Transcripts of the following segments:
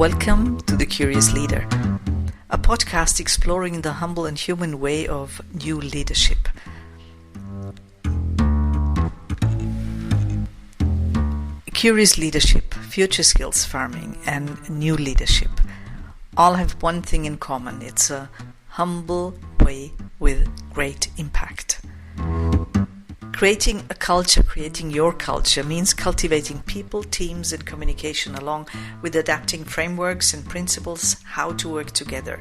Welcome to The Curious Leader, a podcast exploring the humble and human way of new leadership. Curious leadership, future skills farming, and new leadership all have one thing in common. It's a humble way with great impact. Creating a culture, creating your culture, means cultivating people, teams, and communication along with adapting frameworks and principles how to work together.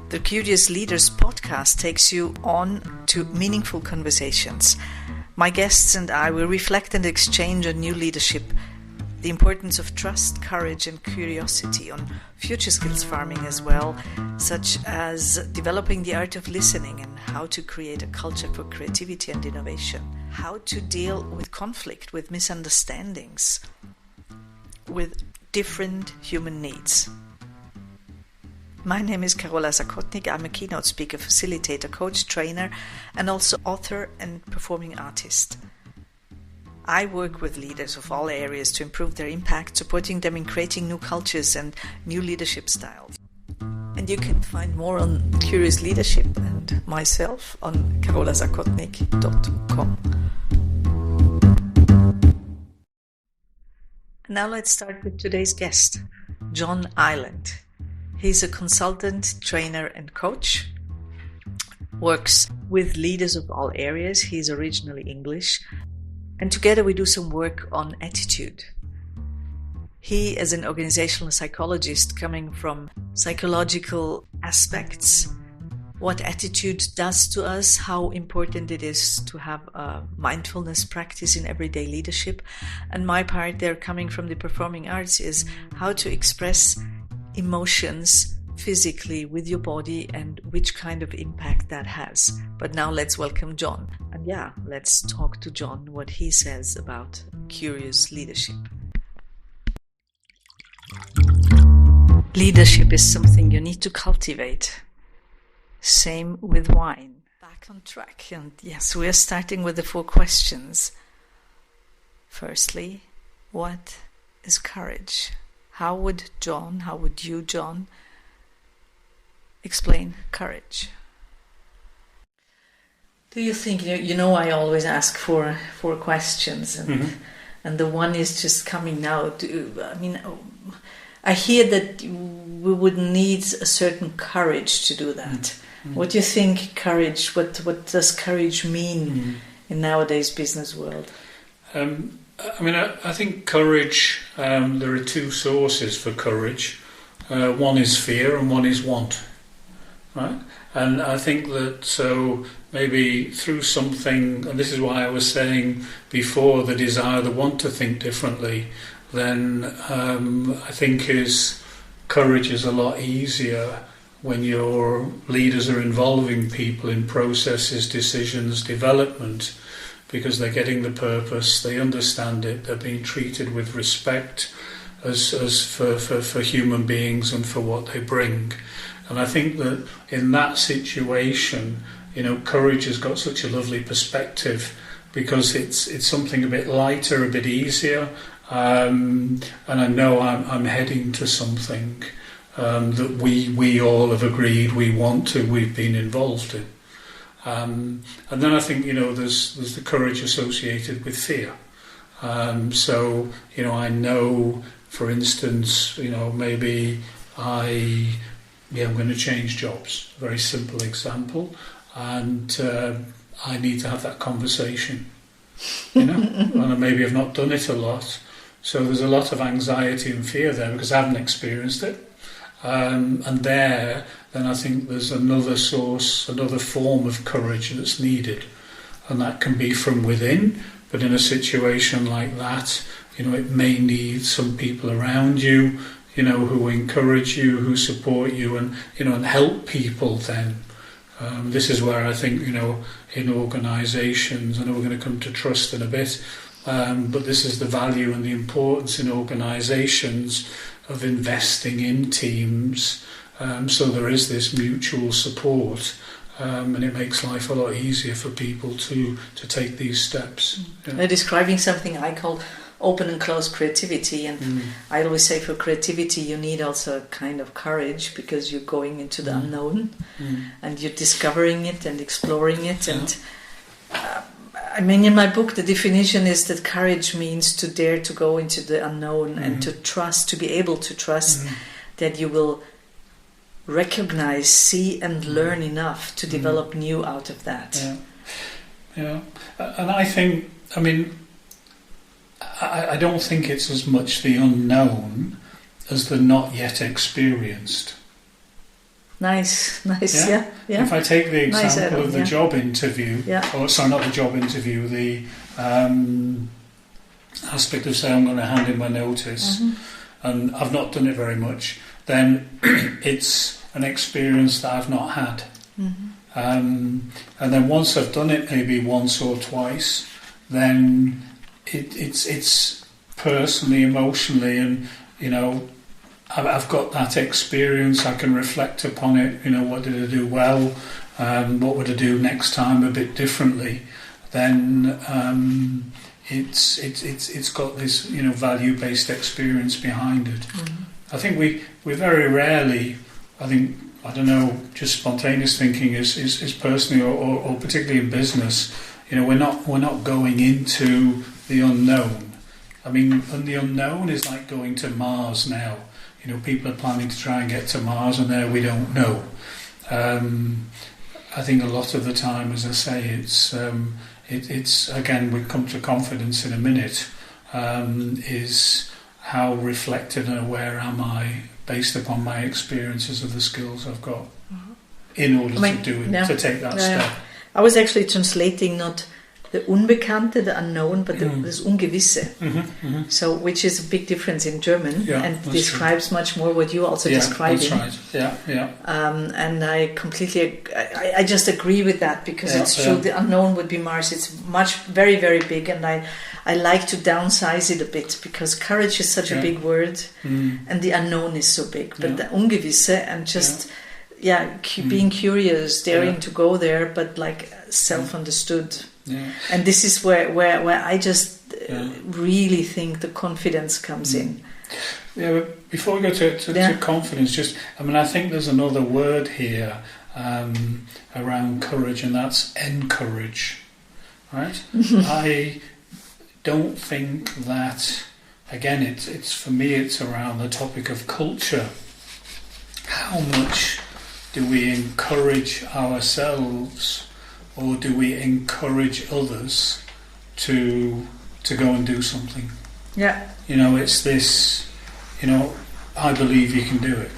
The Curious Leaders podcast takes you on to meaningful conversations. My guests and I will reflect and exchange on new leadership, the importance of trust, courage, and curiosity, on future skills farming as well, such as developing the art of listening and how to create a culture for creativity and innovation, how to deal with conflict, with misunderstandings, with different human needs. My name is Carola Zakotnik. I'm a keynote speaker, facilitator, coach, trainer, and also author and performing artist. I work with leaders of all areas to improve their impact, supporting them in creating new cultures and new leadership styles. And you can find more on Curious Leadership and myself on carolazakotnik.com. Now let's start with today's guest, John Ireland. He's a consultant, trainer, and coach. Works with leaders of all areas. He's originally English. And together we do some work on attitude. He, as an organizational psychologist coming from psychological aspects, what attitude does to us, how important it is to have a mindfulness practice in everyday leadership. And my part there, coming from the performing arts, is how to express emotions physically with your body and which kind of impact that has. But now let's welcome John. And let's talk to John what he says about curious leadership. Leadership is something you need to cultivate. Same with wine. Back on track. And yes, we're starting with the 4 questions. Firstly, what is courage? How would you, John, explain courage? Do you think, I always ask for 4 questions, and the one is just coming now. I hear that we would need a certain courage to do that. What do you think courage, what does courage mean in nowadays business world? I think courage, there are 2 sources for courage. One is fear and one is want, right? And I think that so maybe through something, and this is why I was saying before, the desire, the want to think differently, then I think courage is a lot easier when your leaders are involving people in processes, decisions, development, because they're getting the purpose, they understand it, they're being treated with respect as for human beings and for what they bring. And I think that in that situation, courage has got such a lovely perspective because it's something a bit lighter, a bit easier, and I know I'm heading to something that we all have agreed we've been involved in. And then I think, there's the courage associated with fear. So, I know, for instance, maybe I'm going to change jobs. Very simple example. And I need to have that conversation, and maybe I've not done it a lot. So there's a lot of anxiety and fear there because I haven't experienced it. And then I think there's another source, another form of courage that's needed. And that can be from within, but in a situation like that, it may need some people around you, who encourage you, who support you, and help people then. This is where I think, in organisations, I know we're going to come to trust in a bit, but this is the value and the importance in organisations of investing in teams, so there is this mutual support, and it makes life a lot easier for people to take these steps. Describing something I call open and close creativity. And I always say for creativity you need also a kind of courage, because you're going into the unknown and you're discovering it and exploring it. And I mean, in my book, the definition is that courage means to dare to go into the unknown and to trust, to be able to trust that you will recognize, see and learn enough to develop new out of that. Yeah, and I think, I mean, I don't think it's as much the unknown as the not yet experienced. Nice, yeah. If I take the example of the job interview, or sorry, not the job interview, the aspect of saying I'm going to hand in my notice, and I've not done it very much, then it's an experience that I've not had. And then once I've done it maybe once or twice, then it's personally, emotionally, and you know, I've got that experience. I can reflect upon it. You know, what did I do well? What would I do next time a bit differently? Then it's got this, you know, value-based experience behind it. I think we very rarely, I don't know, just spontaneous thinking is personally or particularly in business, you know, we're not going into the unknown. I mean, and the unknown is like going to Mars now. You know, people are planning to try and get to Mars, and there we don't know. I think a lot of the time, as I say, it's again, we come to confidence in a minute, is how reflected and aware am I based upon my experiences of the skills I've got in order to do it, to take that step. I was actually translating not the Unbekannte, the unknown, but das Ungewisse. So, which is a big difference in German, and describes much more what you also describing. That's right. And I completely, I just agree with that, because it's true. The unknown would be Mars. It's very, very big, and I like to downsize it a bit, because courage is such a big word, and the unknown is so big. But the Ungewisse, and just being curious, daring to go there, but like self-understood. And this is where I just really think the confidence comes in. Yeah, but before we go to confidence, I think there's another word here around courage, and that's encourage, right? I don't think that, again, it's for me, it's around the topic of culture. How much do we encourage ourselves, or do we encourage others to go and do something? Yeah. You know, it's this, you know, I believe you can do it.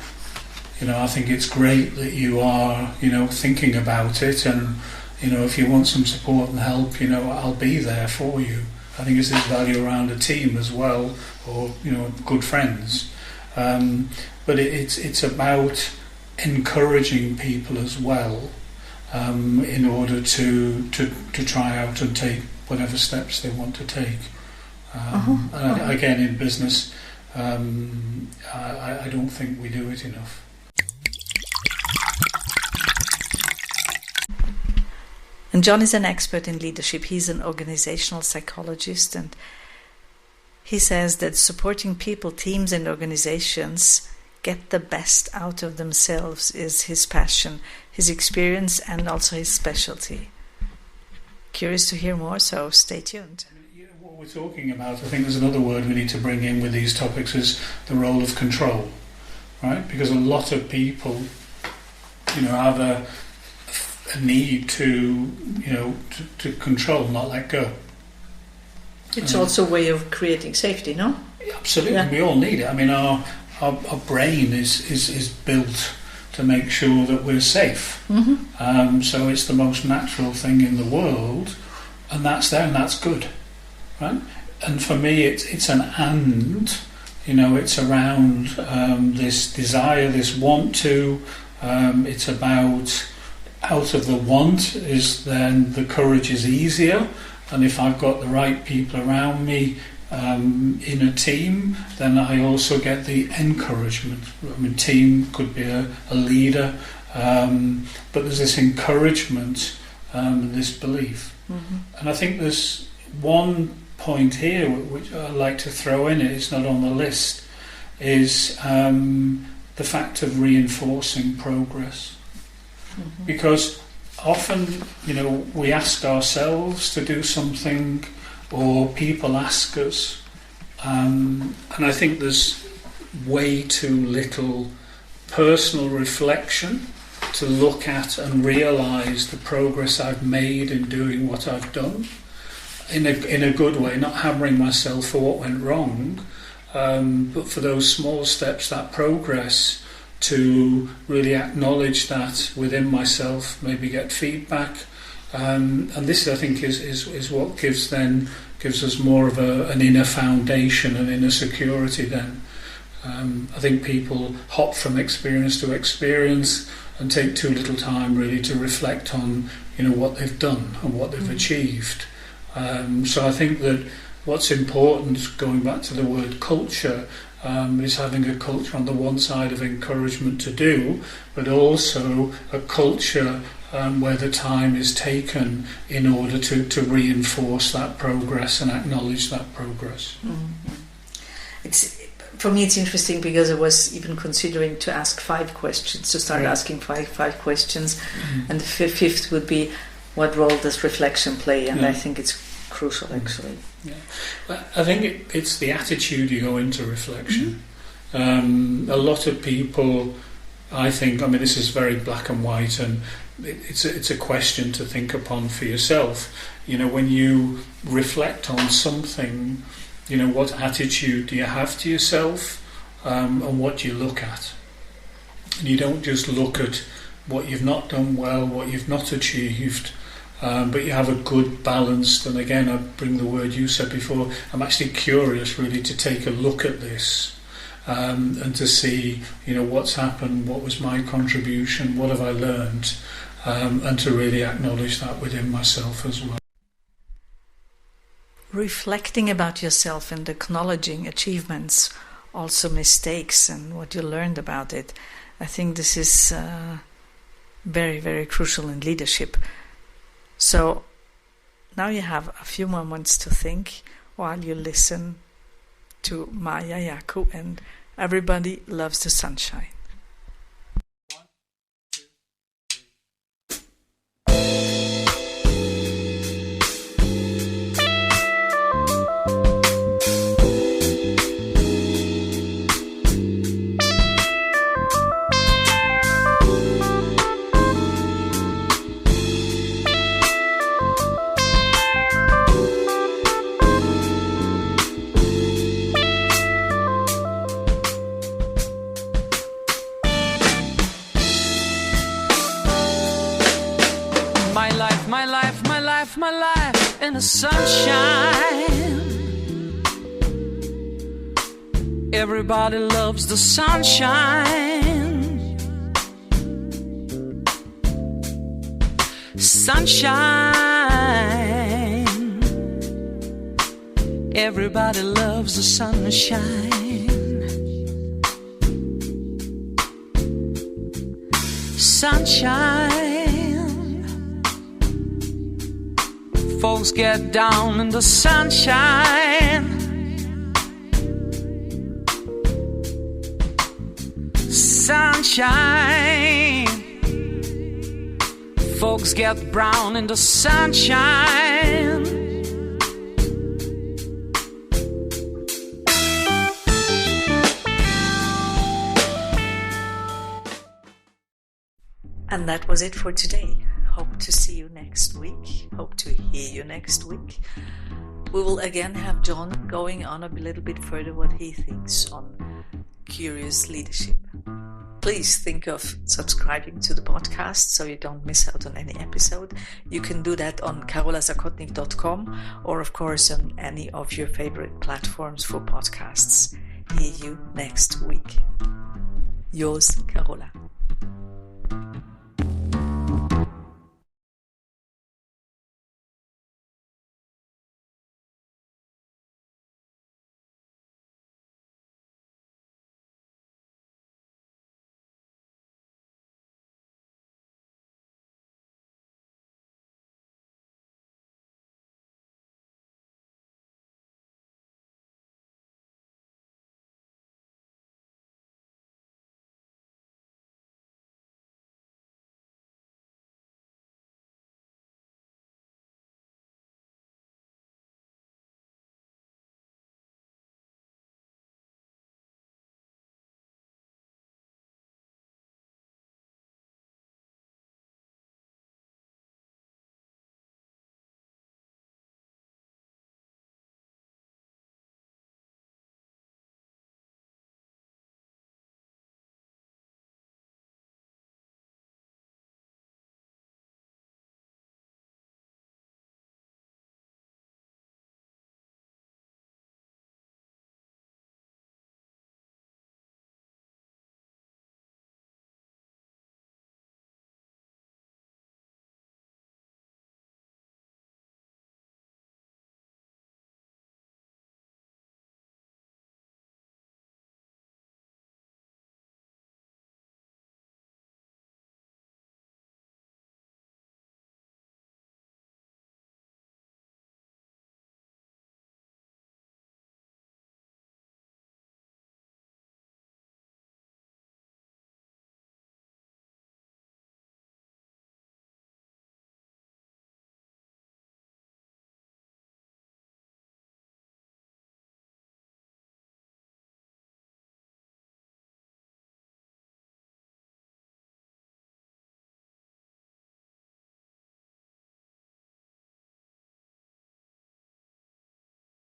You know, I think it's great that you are, you know, thinking about it, and, you know, if you want some support and help, you know, I'll be there for you. I think it's this value around a team as well, or, you know, good friends. But it's about encouraging people as well, in order to try out and take whatever steps they want to take. Again, in business, I don't think we do it enough. And John is an expert in leadership. He's an organizational psychologist, and he says that supporting people, teams and organizations get the best out of themselves is his passion, his experience, and also his specialty. Curious to hear more, so stay tuned. What we're talking about, I think there's another word we need to bring in with these topics, is the role of control, right? Because a lot of people, you know, have a need to, you know, to control, not let go. It's also a way of creating safety, no? Absolutely, we all need it. I mean, our brain is built to make sure that we're safe. So it's the most natural thing in the world, and that's there, and that's good, right? And for me, it's an and, you know, it's around this desire, this want to. It's about, out of the want is then the courage is easier, and if I've got the right people around me in a team, then I also get the encouragement. I mean, team could be a leader, but there's this encouragement, this belief. And I think there's one point here, which I'd like to throw in, it's not on the list, is the fact of reinforcing progress. Mm-hmm. Because often, we ask ourselves to do something, or people ask us, and I think there's way too little personal reflection to look at and realise the progress I've made in doing what I've done in a good way, not hammering myself for what went wrong, but for those small steps, that progress, to really acknowledge that within myself, maybe get feedback, and this I think is what gives us more of an inner foundation, an inner security then. I think people hop from experience to experience and take too little time really to reflect on what they've done and what they've achieved. So I think that what's important, going back to the word culture, is having a culture on the one side of encouragement to do, but also a culture where the time is taken in order to reinforce that progress and acknowledge that progress. Mm-hmm. For me, it's interesting because I was even considering to ask 5 questions, to start asking five questions, and the fifth would be, what role does reflection play? And I think it's crucial, actually. Yeah. I think it's the attitude you go into reflection. A lot of people, I think, this is very black and white, and it's a question to think upon for yourself. When you reflect on something, what attitude do you have to yourself, and what do you look at? And you don't just look at what you've not done well, what you've not achieved, but you have a good balanced, and again I bring the word you said before, I'm actually curious really to take a look at this, and to see what's happened, what was my contribution, what have I learned, and to really acknowledge that within myself as well. Reflecting about yourself and acknowledging achievements, also mistakes and what you learned about it. I think this is very, very crucial in leadership. So now you have a few moments to think while you listen to Maya Yaku and Everybody Loves the Sunshine. My life in the sunshine. Everybody loves the sunshine. Sunshine. Everybody loves the sunshine. Sunshine. Folks get down in the sunshine. Sunshine. Folks get brown in the sunshine. And that was it for today. Hope to see you next week. Hope to hear you next week. We will again have John going on a little bit further what he thinks on curious leadership. Please think of subscribing to the podcast so you don't miss out on any episode. You can do that on carolasakotnik.com or of course on any of your favorite platforms for podcasts. Hear you next week. Yours, Carola.